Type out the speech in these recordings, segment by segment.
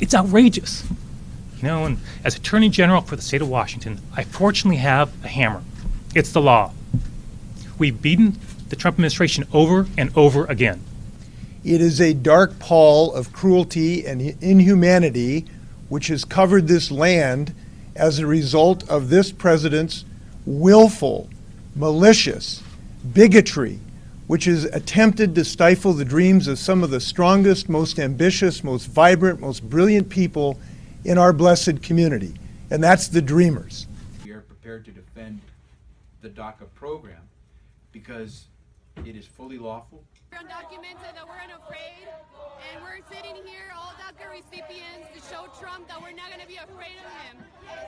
It's outrageous. You know, and as Attorney General for the state of Washington, I fortunately have a hammer. It's the law. We've beaten the Trump administration over and over again. It is a dark pall of cruelty and inhumanity which has covered this land as a result of this president's willful, malicious bigotry, which has attempted to stifle the dreams of some of the strongest, most ambitious, most vibrant, most brilliant people in our blessed community, and that's the Dreamers. We are prepared to defend the DACA program because it is fully lawful. We're undocumented, that we're unafraid, and we're sitting here, all DACA recipients, to show Trump that we're not going to be afraid of him,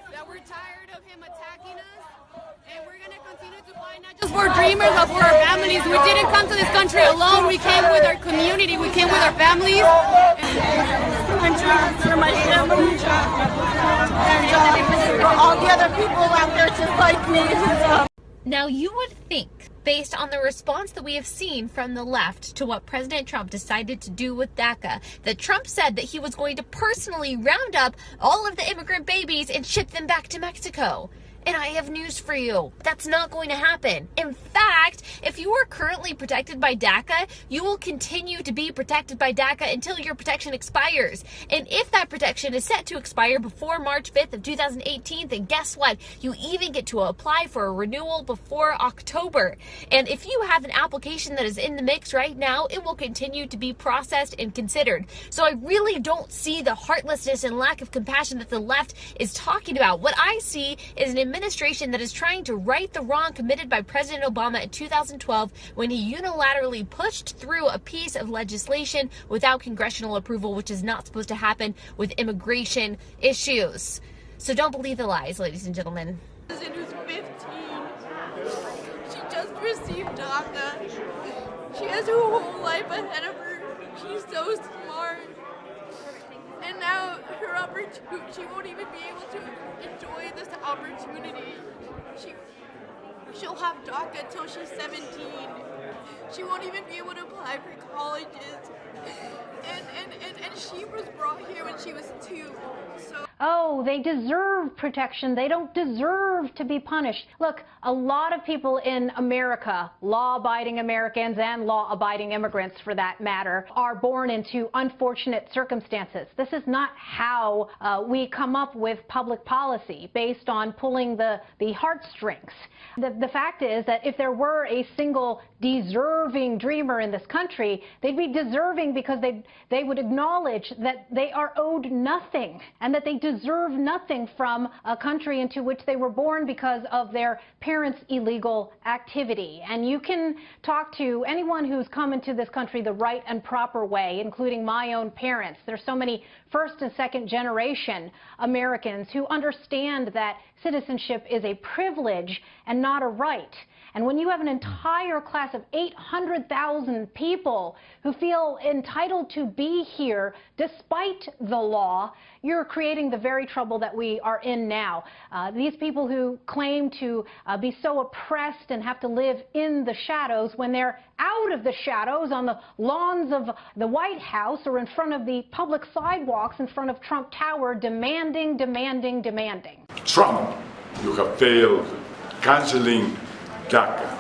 that we're tired of him attacking us, and we're going to continue to fight not just for Dreamers, but for our families. We didn't come to this country alone. We came with our community. We came with our families. And for my family, and for all the other people out there just like me. Now, you would think, based on the response that we have seen from the left to what President Trump decided to do with DACA, that Trump said that he was going to personally round up all of the immigrant babies and ship them back to Mexico. And I have news for you. That's not going to happen. In fact, if you are currently protected by DACA, you will continue to be protected by DACA until your protection expires. And if that protection is set to expire before March 5th of 2018, then guess what? You even get to apply for a renewal before October. And if you have an application that is in the mix right now, it will continue to be processed and considered. So I really don't see the heartlessness and lack of compassion that the left is talking about. What I see is an administration that is trying to right the wrong committed by President Obama in 2012 when he unilaterally pushed through a piece of legislation without congressional approval, which is not supposed to happen with immigration issues. So don't believe the lies, ladies and gentlemen. President who's 15. She just received DACA. She has her whole life ahead of her. She's so smart. And now her opportunity, she won't even be able to enjoy this opportunity. She'll have DACA until she's 17. She won't even be able to apply for colleges. And she was brought here when she was 2. So. Oh, they deserve protection. They don't deserve to be punished. Look, a lot of people in America, law-abiding Americans and law-abiding immigrants for that matter, are born into unfortunate circumstances. This is not how we come up with public policy based on pulling the heartstrings. The fact is that if there were a single deserving dreamer in this country, they'd be deserving because they would acknowledge that they are owed nothing and that they deserve nothing from a country into which they were born because of their parents' illegal activity. And you can talk to anyone who's come into this country the right and proper way, including my own parents. There's so many first and second generation Americans who understand that citizenship is a privilege and not a right. And when you have an entire class of 800,000 people who feel entitled to be here despite the law, you're creating the very trouble that we are in now. These people who claim to be so oppressed and have to live in the shadows when they're out of the shadows on the lawns of the White House or in front of the public sidewalks in front of Trump Tower demanding. Trump, you have failed canceling DACA.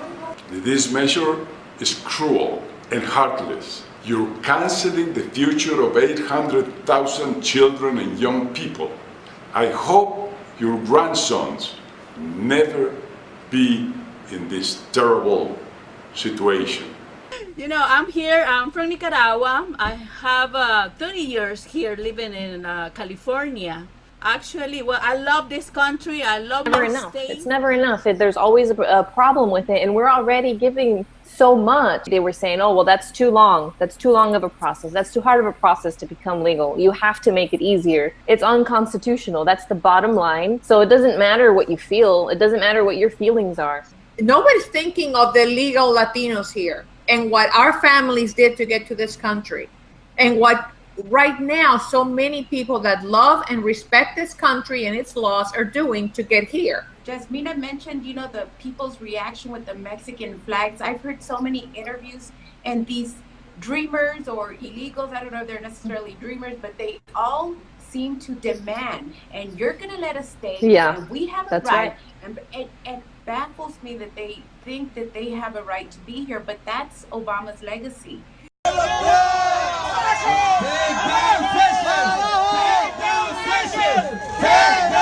This measure is cruel and heartless. You're canceling the future of 800,000 children and young people. I hope your grandsons never be in this terrible situation. You know, I'm here, I'm from Nicaragua. I have 30 years here living in California. Actually, well, I love this country. I love my state. It's never enough. There's always a problem with it, and we're already giving so much. They were saying, oh, well, that's too long. That's too long of a process. That's too hard of a process to become legal. You have to make it easier. It's unconstitutional. That's the bottom line. So it doesn't matter what you feel. It doesn't matter what your feelings are. Nobody's thinking of the legal Latinos here and what our families did to get to this country and what right now so many people that love and respect this country and its laws are doing to get here. Jasmina mentioned, you know, the people's reaction with the Mexican flags. I've heard so many interviews, and these dreamers or illegals, I don't know if they're necessarily dreamers, but they all seem to demand, and you're going to let us stay, Yeah, and we have a that's right. right. And it baffles me that they think that they have a right to be here, but that's Obama's legacy. Take down